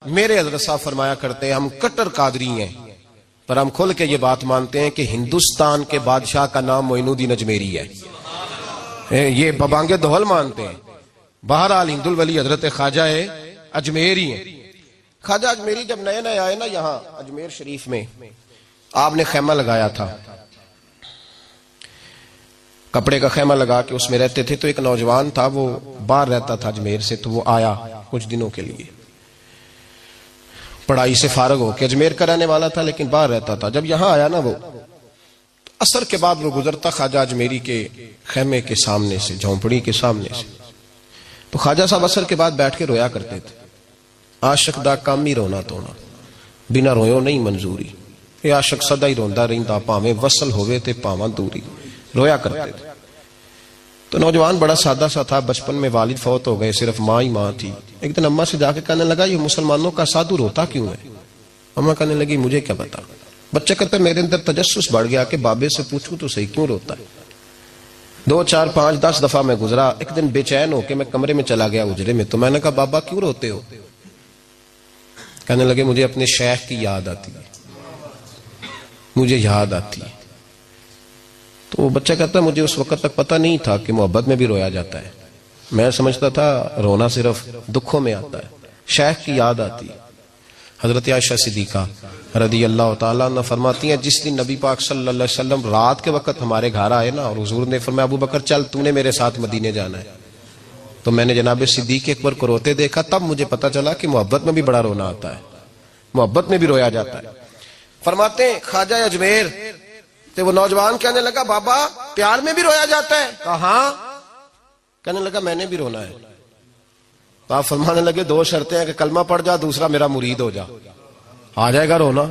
میرے حضرت صاحب فرمایا کرتے ہیں ہم کٹر قادری ہیں، پر ہم کھل کے یہ بات مانتے ہیں کہ ہندوستان کے بادشاہ کا نام معین الدین اجمیری ہے، یہ ببانگ دہل مانتے ہیں۔ بہرحال ہند الولی حضرت خواجہ اجمیری ہیں۔ خواجہ اجمیری جب نئے نئے آئے نا یہاں اجمیر شریف میں، آپ نے خیمہ لگایا تھا، کپڑے کا خیمہ لگا کے اس میں رہتے تھے۔ تو ایک نوجوان تھا، وہ باہر رہتا تھا اجمیر سے، تو وہ آیا کچھ دنوں کے لیے، پڑھائی سے فارغ ہو کے، اجمیر کا رہنے والا تھا لیکن باہر رہتا تھا۔ جب یہاں آیا نا وہ عصر کے بعد وہ گزرتا خواجہ اجمیری کے خیمے کے سامنے سے، جھونپڑی کے سامنے سے، تو خواجہ صاحب عصر کے بعد بیٹھ کے رویا کرتے تھے۔ عاشق دا کام ہی رونا تونا، بنا رویوں نہیں منظوری، یہ عاشق سدا ہی روندا رہندا، پاویں وصل ہوئے تے پاواں دوری، رویا کرتے تھے۔ تو نوجوان بڑا سادہ سا تھا، بچپن میں والد فوت ہو گئے، صرف ماں ہی ماں تھی۔ ایک دن اماں سے جا کے کہنے لگا یہ مسلمانوں کا سادھو روتا کیوں ہے؟ اماں کہنے لگی مجھے کیا پتا۔ بچہ کہتا میرے اندر تجسس بڑھ گیا کہ بابے سے پوچھوں تو صحیح کیوں روتا ہے۔ 2 4 5 10 دفعہ میں گزرا، ایک دن بے چین ہو کے میں کمرے میں چلا گیا اجرے میں، تو میں نے کہا بابا کیوں روتے ہو؟ کہنے لگے مجھے اپنے شیخ کی یاد آتی ہے، مجھے یاد آتی ہے۔ تو وہ بچہ کہتا ہے مجھے اس وقت تک پتہ نہیں تھا کہ محبت میں بھی رویا جاتا ہے، میں سمجھتا تھا رونا صرف دکھوں میں آتا ہے، شیخ کی یاد آتی ہے۔ حضرت عائشہ صدیقہ رضی اللہ تعالیٰ عنہ فرماتی ہیں جس دن نبی پاک صلی اللہ علیہ وسلم رات کے وقت ہمارے گھر آئے نا، اور حضور نے فرمایا ابو بکر چل تو نے میرے ساتھ مدینے جانا ہے، تو میں نے جناب صدیق اکبر کو روتے دیکھا، تب مجھے پتا چلا کہ محبت میں بھی بڑا رونا آتا ہے، محبت میں بھی رویا جاتا ہے۔ فرماتے ہیں خواجہ اجمیر، تو وہ نوجوان کہنے لگا بابا پیار میں بھی رویا جاتا ہے؟ کہا ہاں۔ کہنے لگا میں نے بھی رونا ہے۔ تو آپ فرمانے لگے 2 شرطیں ہیں کہ کلمہ پڑھ جا، دوسرا میرا مرید ہو جا، آ جائے گا رونا۔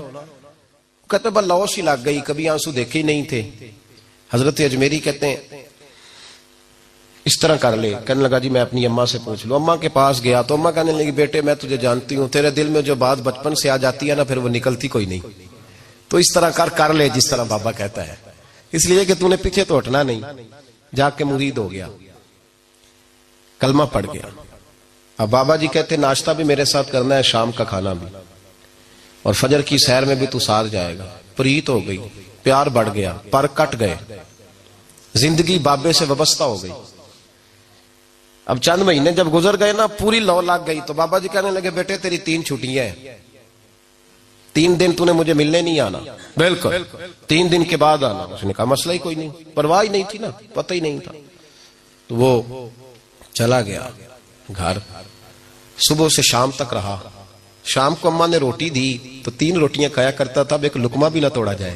کہتے بس لوش ہی لگ گئی، کبھی آنسو دیکھے ہی نہیں تھے۔ حضرت اجمیری کہتے ہیں اس طرح کر لے۔ کہنے لگا جی میں اپنی اماں سے پوچھ لوں۔ اماں کے پاس گیا تو اماں کہنے لگی بیٹے میں تجھے جانتی ہوں، تیرے دل میں جو بات بچپن سے آ جاتی ہے نا پھر وہ نکلتی کوئی نہیں، تو اس طرح کر لے جس طرح بابا کہتا ہے، اس لیے کہ تو نے پیچھے تو ہٹنا نہیں۔ جا کے مرید ہو گیا، کلمہ پڑھ گیا۔ اب بابا جی کہتے ناشتہ بھی میرے ساتھ کرنا ہے، شام کا کھانا بھی، اور فجر کی سیر میں بھی تو ساتھ جائے گا۔ پریت ہو گئی، پیار بڑھ گیا، پر کٹ گئے، زندگی بابے سے وابستہ ہو گئی۔ اب چند مہینے جب گزر گئے نا پوری لو لگ گئی، تو بابا جی کہنے لگے بیٹے تیری 3 چھٹیاں ہیں، 3 دن تو نے مجھے ملنے نہیں آنا، بالکل 3 دن کے بعد آنا۔ اس نے کہا مسئلہ ہی کوئی نہیں، پرواہ ہی نہیں تھی نا، پتہ ہی نہیں تھا۔ تو وہ چلا گیا گھر، صبح سے شام تک رہا۔ شام کو اماں نے روٹی دی تو 3 روٹیاں کھایا کرتا تھا، اب ایک لقمہ بھی نہ توڑا جائے۔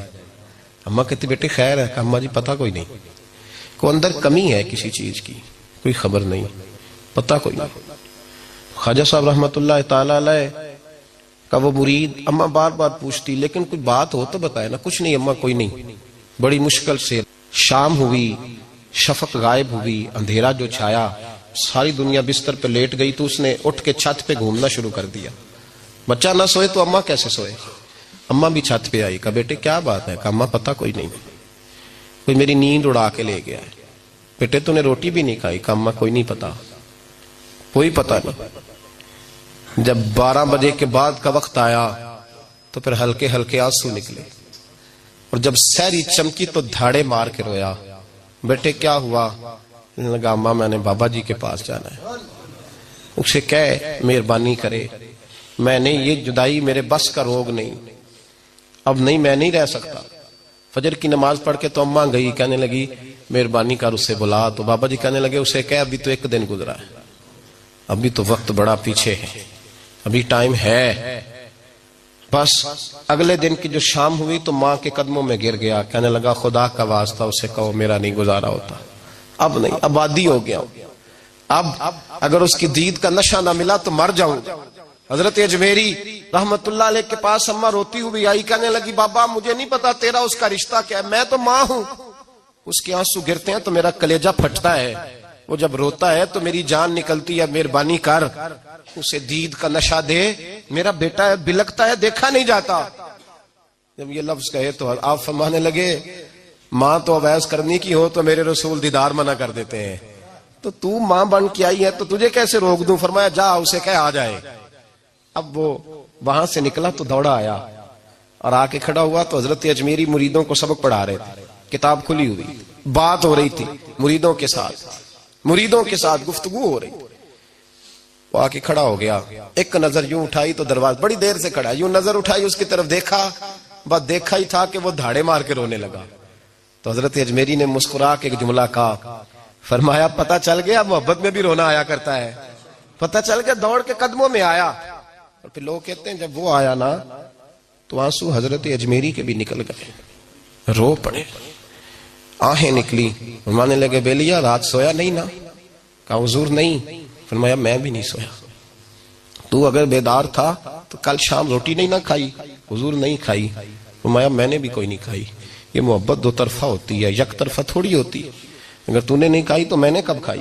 اماں کہتی بیٹے خیر ہے؟ کہ اماں جی پتہ کوئی نہیں، کوئی اندر کمی ہے کسی چیز کی، کوئی خبر نہیں، پتہ کوئی نہیں۔ خواجہ صاحب رحمت اللہ تعالی علیہ کا وہ مرید، اماں بار بار پوچھتی لیکن کوئی بات ہو تو بتائے نا۔ کچھ نہیں اماں کوئی نہیں۔ بڑی مشکل سے شام ہوئی، شفق غائب ہوئی، اندھیرا جو چھایا، ساری دنیا بستر پہ لیٹ گئی، تو اس نے اٹھ کے چھت پہ گھومنا شروع کر دیا۔ بچہ نہ سوئے تو اماں کیسے سوئے؟ اماں بھی چھت پہ آئی، کہا بیٹے کیا بات ہے؟ کہا اماں پتہ کوئی نہیں، کوئی میری نیند اڑا کے لے گیا ہے۔ بیٹے تو نے روٹی بھی نہیں کھائی؟ کہا اماں کوئی نہیں پتا، کوئی پتہ نہیں۔ جب 12 بجے کے بعد کا وقت آیا تو پھر ہلکے ہلکے آنسو نکلے، اور جب سحری چمکی تو دھاڑے مار کے رویا۔ بیٹے کیا ہوا؟ لگا اماں میں نے بابا جی کے پاس جانا ہے، اسے کہے مہربانی کرے، میں نے یہ جدائی میرے بس کا روگ نہیں، اب نہیں میں نہیں رہ سکتا۔ فجر کی نماز پڑھ کے تو اماں گئی، کہنے لگی مہربانی کر اسے بلا۔ تو بابا جی کہنے لگے اسے کہے ابھی تو 1 دن گزرا ہے، ابھی تو وقت بڑا پیچھے ہے، ابھی ٹائم ہے۔ بس اگلے دن کی جو شام ہوئی تو ماں کے قدموں میں گر گیا، کہنے لگا خدا کا واسطہ اسے کہو میرا نہیں گزارا ہوتا، اب نہیں، اب عادی ہو گیا، اب اگر اس کی دید کا نشہ نہ ملا تو مر جاؤں۔ حضرت اجمیری رحمت اللہ علیہ کے پاس اماں روتی ہوئی آئی، کہنے لگی بابا مجھے نہیں پتا تیرا اس کا رشتہ کیا ہے، میں تو ماں ہوں۔ اس کے آنسو گرتے ہیں تو میرا کلیجہ پھٹتا ہے، وہ جب روتا ہے تو میری جان نکلتی ہے، مہربانی کر اسے دید کا نشہ دے، میرا بیٹا ہے بلکتا ہے دیکھا نہیں جاتا۔ جب یہ لفظ کہے تو آپ فرمانے لگے ماں تو اویس کرنی کی ہو تو میرے رسول دیدار منع کر دیتے ہیں، تو ماں بن کے آئی ہے تو تجھے کیسے روک دوں؟ فرمایا جا اسے کہے آ جائے۔ اب وہ وہاں سے نکلا تو دوڑا آیا اور آ کے کھڑا ہوا تو حضرت اجمیری مریدوں کو سبق پڑھا رہے تھے، کتاب کھلی ہوئی، بات ہو رہی تھی مریدوں کے ساتھ گفتگو ہو رہی. وہ آ کے کھڑا ہو گیا، ایک نظر یوں اٹھائی تو دروازہ، بڑی دیر سے کھڑا، یوں نظر اٹھائی اس کی طرف دیکھا، بس دیکھا ہی تھا کہ وہ دھاڑے مار کے رونے لگا. تو حضرت اجمیری نے مسکرا کے ایک جملہ کہا، فرمایا پتہ چل گیا محبت میں بھی رونا آیا کرتا ہے. پتہ چل گیا، دوڑ کے قدموں میں آیا. اور پھر لوگ کہتے ہیں جب وہ آیا نا تو آنسو حضرت اجمیری کے بھی نکل گئے، رو پڑے، آہیں نکلی. فرمانے لگے بیلیا رات سویا نہیں نا؟ کہا حضور نہیں. فرمایا میں بھی نہیں سویا. تو اگر بیدار تھا تو کل شام روٹی نہیں نہ کھائی؟ حضور نہیں کھائی. فرمایا میں نے بھی کوئی نہیں کھائی. یہ محبت دو طرفہ ہوتی ہے، یک طرفہ تھوڑی ہوتی ہے. اگر تو نے نہیں کھائی تو میں نے کب کھائی؟